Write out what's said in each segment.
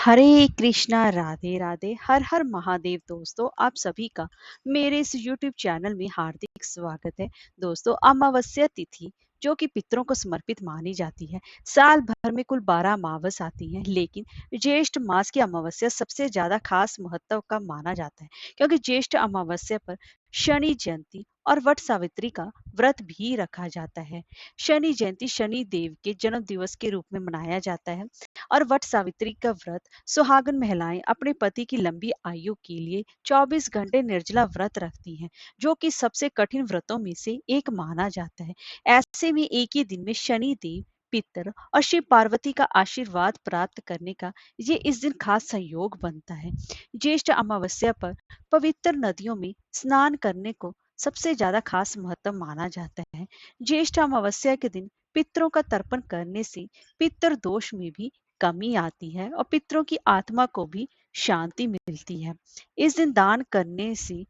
हरे कृष्णा राधे राधे हर हर महादेव। दोस्तों आप सभी का मेरे इस YouTube चैनल में हार्दिक स्वागत है। दोस्तों अमावस्या तिथि जो कि पितरों को समर्पित मानी जाती है। साल भर में कुल 12 अमावस आती हैं, लेकिन ज्येष्ठ मास की अमावस्या सबसे ज्यादा खास महत्व का माना जाता है, क्योंकि ज्येष्ठ अमावस्या पर शनि जयंती और वट सावित्री का व्रत भी रखा जाता है। शनि जयंती शनि देव के जन्म दिवस के रूप में मनाया जाता है और वट सावित्री का व्रत सुहागन महिलाएं अपने पति की लंबी आयु के लिए 24 घंटे निर्जला व्रत रखती हैं, जो कि सबसे कठिन व्रतों में से एक माना जाता है। ऐसे में एक ही दिन में शनि देव, पितर और शिव पार्वती का आशीर्वाद प्राप्त करने का ये इस दिन खास संयोग बनता है। ज्येष्ठ अमावस्या पर पवित्र नदियों में स्नान करने को सबसे ज्यादा खास महत्व माना जाता है। ज्येष्ठ अमावस्या के दिन पितरों का तर्पण करने से पितृ दोष में भी कमी आती है और पितरों की आत्मा को भी शांति मिलती है। इस दिन दान करने से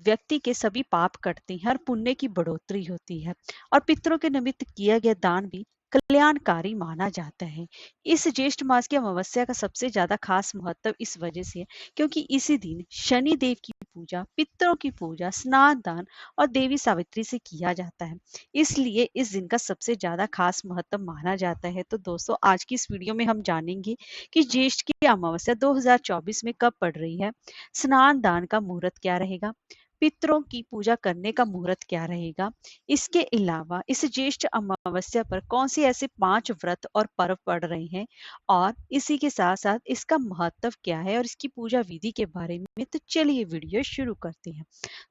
व्यक्ति के सभी पाप कटते हैं और पुण्य की बढ़ोतरी होती है और पितरों के निमित्त किया गया दान भी कल्याणकारी माना जाता है। इस ज्येष्ठ मास की अमावस्या का सबसे ज्यादा खास महत्व इस वजह से है, क्योंकि इसी दिन शनि देव की पूजा, पितरों की पूजा, स्नान दान और देवी सावित्री से किया जाता है। इसलिए इस दिन का सबसे ज्यादा खास महत्व माना जाता है। तो दोस्तों आज की इस वीडियो में हम जानेंगे कि ज्येष्ठ की अमावस्या 2024 में कब पड़ रही है, स्नान दान का मुहूर्त क्या रहेगा, पितरों की पूजा करने का मुहूर्त क्या रहेगा। इसके अलावा इस ज्येष्ठ अमावस्या पर कौन से ऐसे 5 व्रत और पर्व पड़ रहे हैं और इसी के साथ साथ इसका महत्व क्या है और इसकी पूजा विधि के बारे में। तो चलिए वीडियो शुरू करते हैं।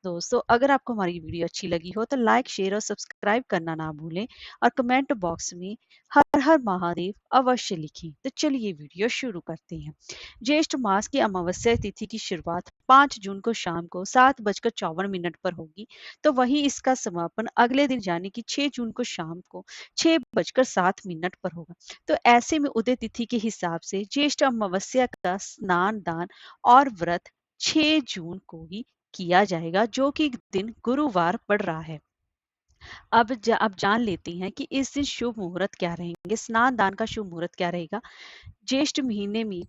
दोस्तों अगर आपको हमारी वीडियो अच्छी लगी हो तो लाइक, शेयर और सब्सक्राइब करना ना भूलें और कमेंट बॉक्स में हर हर महादेव अवश्य लिखें। तो चलिए वीडियो शुरू करते हैं। ज्येष्ठ मास की अमावस्या तिथि की शुरुआत 5 जून को शाम को 7:54 पर होगी, तो वहीं इसका समापन अगले दिन यानी कि 6 जून को शाम को 6:07 पर होगा। तो ऐसे में उदय तिथि के हिसाब से ज्येष्ठ अमावस्या का स्नान दान और व्रत 6 जून को ही किया जाएगा, जो कि दिन गुरुवार पड़ रहा है। अब जान लेते हैं कि इस दिन शुभ मुहूर्त क्या रहेंगे, स्नान दान का शुभ मुहूर्त क्या रहेगा। ज्येष्ठ महीने में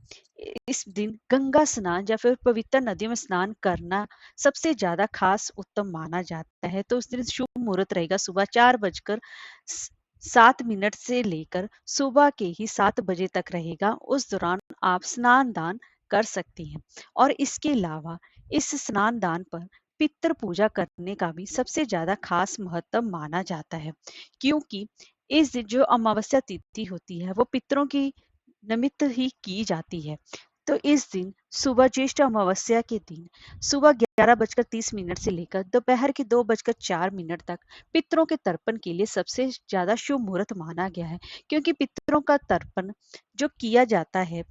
इस दिन गंगा स्नान या फिर पवित्र नदियों में स्नान करना सबसे ज्यादा खास उत्तम माना जाता है। तो उस दिन शुभ मुहूर्त रहेगा सुबह 4:07 से लेकर सुबह के ही 7 बजे तक रहेगा। उस दौरान आप स्नान दान कर सकती हैं और इसके अलावा इस स्नान दान पर पितृ पूजा करने का भी सबसे ज्यादा खास महत्व माना जाता है, क्योंकि इस दिन जो अमावस्या तिथि होती है वो पितरों की निमित्त ही की जाती है। तो इस दिन सुबह ज्येष्ठ अमावस्या के दिन सुबह 11:30 से लेकर दोपहर के 2:04 तक पितरों के तर्पण के लिए सबसे ज्यादा शुभ मुहूर्त माना गया है, क्योंकि पितरों का तर्पण जो किया जाता है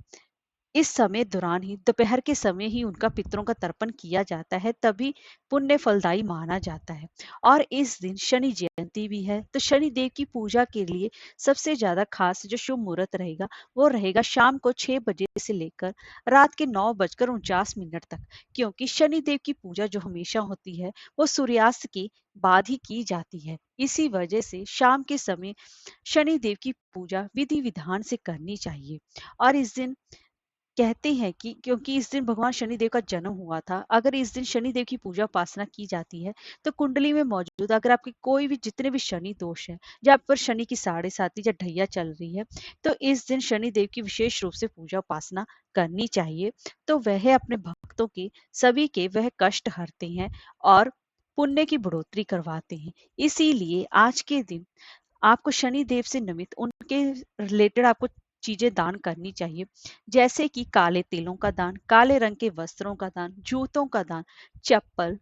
इस समय दौरान ही, दोपहर के समय ही उनका पितरों का तर्पण किया जाता है, तभी पुण्य फलदायी माना जाता है। और इस दिन शनि जयंती भी है, तो शनि देव की पूजा के लिए सबसे ज्यादा खास जो शुभ मुहूर्त रहेगा वो रहेगा शाम को 6 बजे से लेकर रात के 9:49 तक, क्योंकि शनि देव की पूजा जो हमेशा होती है वो सूर्यास्त के बाद ही की जाती है। इसी वजह से शाम के समय शनि देव की पूजा विधि विधान से करनी चाहिए। और इस दिन कहते हैं कि क्योंकि इस दिन भगवान शनिदेव का जन्म हुआ था, अगर इस दिन शनिदेव की पूजा उपासना की जाती है तो कुंडली में मौजूद अगर आपके कोई भी जितने भी शनि दोष है, जहाँ पर शनि की 7.5 या ढैया चल रही है, तो इस दिन शनिदेव की विशेष रूप से पूजा उपासना करनी चाहिए। तो वह अपने भक्तों के सभी के वह कष्ट हरते हैं और पुण्य की बढ़ोतरी करवाते हैं। इसीलिए आज के दिन आपको शनि देव से निमित्त उनके रिलेटेड आपको चीजें दान करनी चाहिए, जैसे कि काले तिलों का दान, काले रंग के वस्त्रों का दान, जूतों का दान, चप्पल,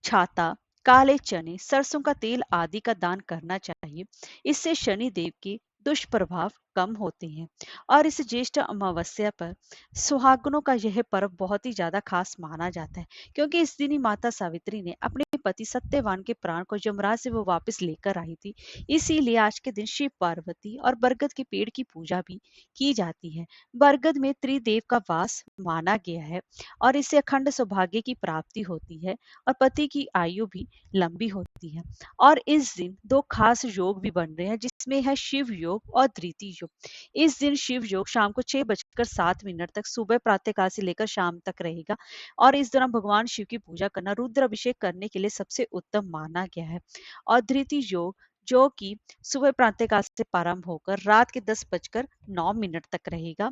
छाता, काले चने, सरसों का तेल आदि का दान करना चाहिए। इससे शनि देव के दुष्प्रभाव कम होते हैं। और इस ज्येष्ठ अमावस्या पर सुहागनों का यह पर्व बहुत ही ज्यादा खास माना जाता है, क्योंकि इस दिन ही माता सावित्री ने अपने पति सत्यवान के प्राण को यमराज से वो वापस लेकर आई थी। इसीलिए आज के दिन शिव पार्वती और बरगद के पेड़ की पूजा भी की जाती है। बरगद में त्रिदेव का वास माना गया है और इससे अखंड सौभाग्य की प्राप्ति होती है और पति की आयु भी लंबी होती है। और इस दिन 2 खास योग भी बन रहे हैं, जिसमें है शिव योग और धृति योग। इस दिन शिव योग शाम को 6:07 तक सुबह प्रातःकाल से लेकर शाम तक रहेगा और इस दौरान भगवान शिव की पूजा करना, रुद्र अभिषेक करने के लिए सबसे उत्तम माना गया है। और धृति योग जो कि सुबह प्रातःकाल से प्रारंभ होकर रात के 10:09 तक रहेगा।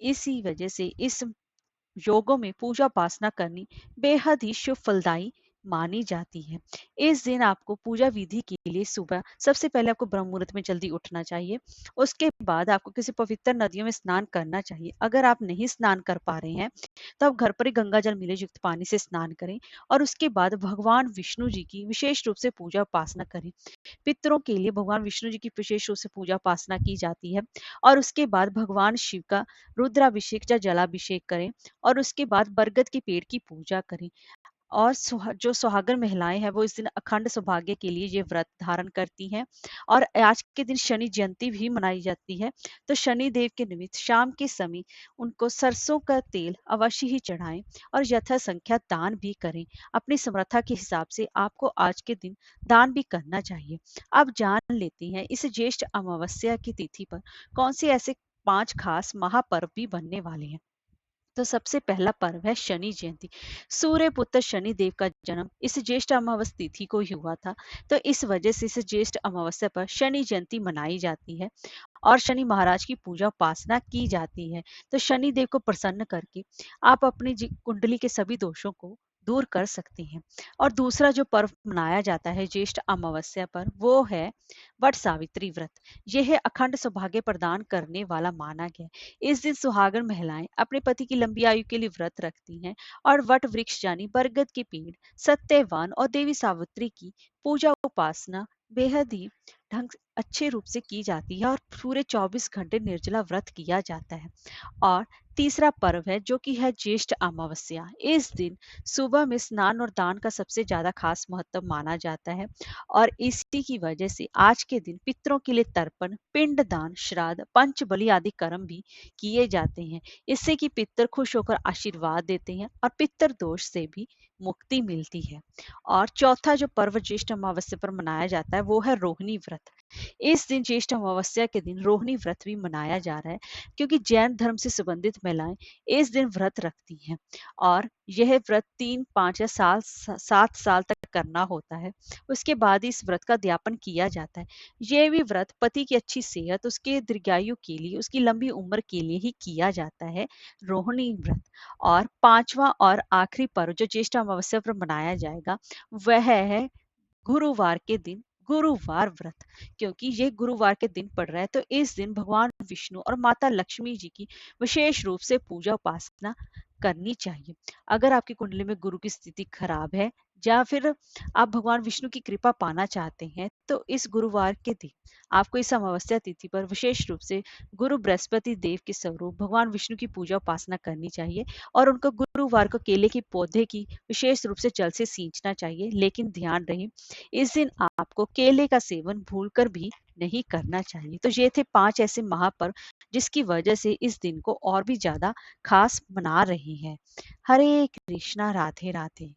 इसी वजह से इस योगों में पूजा उपासना करनी बेहद ही शुभ फलदायी मानी जाती है। इस दिन आपको पूजा विधि के लिए सुबह सबसे पहले आपको ब्रह्म मुहूर्त में जल्दी उठना चाहिए। उसके बाद आपको किसी पवित्र नदियों में स्नान करना चाहिए। अगर आप नहीं स्नान कर पा रहे हैं तो आप घर पर ही गंगा जल मिले युक्त पानी से स्नान करें और उसके बाद भगवान विष्णु जी की विशेष रूप से पूजा उपासना करें। पितरों के लिए भगवान विष्णु जी की विशेष रूप से पूजा उपासना की जाती है और उसके बाद भगवान शिव का रुद्राभिषेक या जलाभिषेक करें और उसके बाद बरगद के पेड़ की पूजा करें। और जो सुहागन महिलाएं हैं वो इस दिन अखंड सौभाग्य के लिए ये व्रत धारण करती हैं। और आज के दिन शनि जयंती भी मनाई जाती है। तो शनि देव के निमित्त शाम के समय उनको सरसों का तेल अवश्य ही चढ़ाएं और यथा संख्या दान भी करें। अपनी समर्था के हिसाब से आपको आज के दिन दान भी करना चाहिए। अब जान लेते हैं इस ज्येष्ठ अमावस्या की तिथि पर कौन से ऐसे 5 खास महापर्व भी बनने वाले हैं। तो सबसे पहला पर्व है शनि जयंती। सूर्य पुत्र शनि देव का जन्म इस ज्येष्ठ अमावस्या तिथि को ही हुआ था। तो इस वजह से इस ज्येष्ठ अमावस्या पर शनि जयंती मनाई जाती है और शनि महाराज की पूजा उपासना की जाती है। तो शनि देव को प्रसन्न करके आप अपनी कुंडली के सभी दोषों को दूर कर सकते हैं। और दूसरा जो पर्व मनाया जाता है ज्येष्ठ अमावस्या पर वो है वट सावित्री व्रत। यह अखंड सौभाग्य प्रदान करने वाला माना गया है। इस दिन सुहागन महिलाएं अपने पति की लंबी आयु के लिए व्रत रखती हैं और वट वृक्ष यानी बरगद के पेड़, सत्यवान और देवी सावित्री की पूजा उपासना बेहद ही अच्छे रूप से की जाती है और पूरे 24 घंटे निर्जला व्रत किया जाता है। और तीसरा पर्व है जो कि है ज्येष्ठ अमावस्या। इस दिन सुबह में स्नान और दान का सबसे ज्यादा खास महत्व माना जाता है और इसी की वजह से आज के दिन पितरों के लिए तर्पण, पिंड दान, श्राद्ध, पंच बलि आदि कर्म भी किए जाते हैं। इससे कि पितर खुश होकर आशीर्वाद देते हैं और पितर दोष से भी मुक्ति मिलती है। और चौथा जो पर्व ज्येष्ठ अमावस्या पर मनाया जाता है वो है रोहिणी व्रत। इस दिन ज्येष्ठ अमावस्या के दिन रोहिणी व्रत भी मनाया जा रहा है क्योंकि जैन धर्म से संबंधित महिलाएं इस दिन व्रत रखती हैं और यह व्रत 3, 5 या 7 साल तक करना होता है। उसके बाद इस व्रत का अध्यापन किया जाता है। यह भी व्रत पति की अच्छी सेहत, उसके दीर्घायु के लिए, उसकी लंबी उम्र के लिए ही किया जाता है रोहिणी व्रत। और पांचवा और आखिरी पर्व जो ज्येष्ठ अमावस्या पर मनाया जाएगा वह है गुरुवार के दिन गुरुवार व्रत। क्योंकि ये गुरुवार के दिन पड़ रहा है तो इस दिन भगवान विष्णु और माता लक्ष्मी जी की विशेष रूप से पूजा उपासना करनी चाहिए। अगर आपकी कुंडली में गुरु की स्थिति खराब है या फिर आप भगवान विष्णु की कृपा पाना चाहते हैं तो इस गुरुवार के दिन आपको इस अमावस्या तिथि पर विशेष रूप से गुरु बृहस्पति देव के स्वरूप भगवान विष्णु की पूजा उपासना करनी चाहिए और उनको गुरुवार को केले के पौधे की विशेष रूप से जल से सींचना चाहिए। लेकिन ध्यान रहे इस दिन आपको केले का सेवन भूलकर भी नहीं करना चाहिए। तो ये थे 5 ऐसे महापर्व जिसकी वजह से इस दिन को और भी ज्यादा खास मना रहे हैं। हरे कृष्णा, राधे राधे।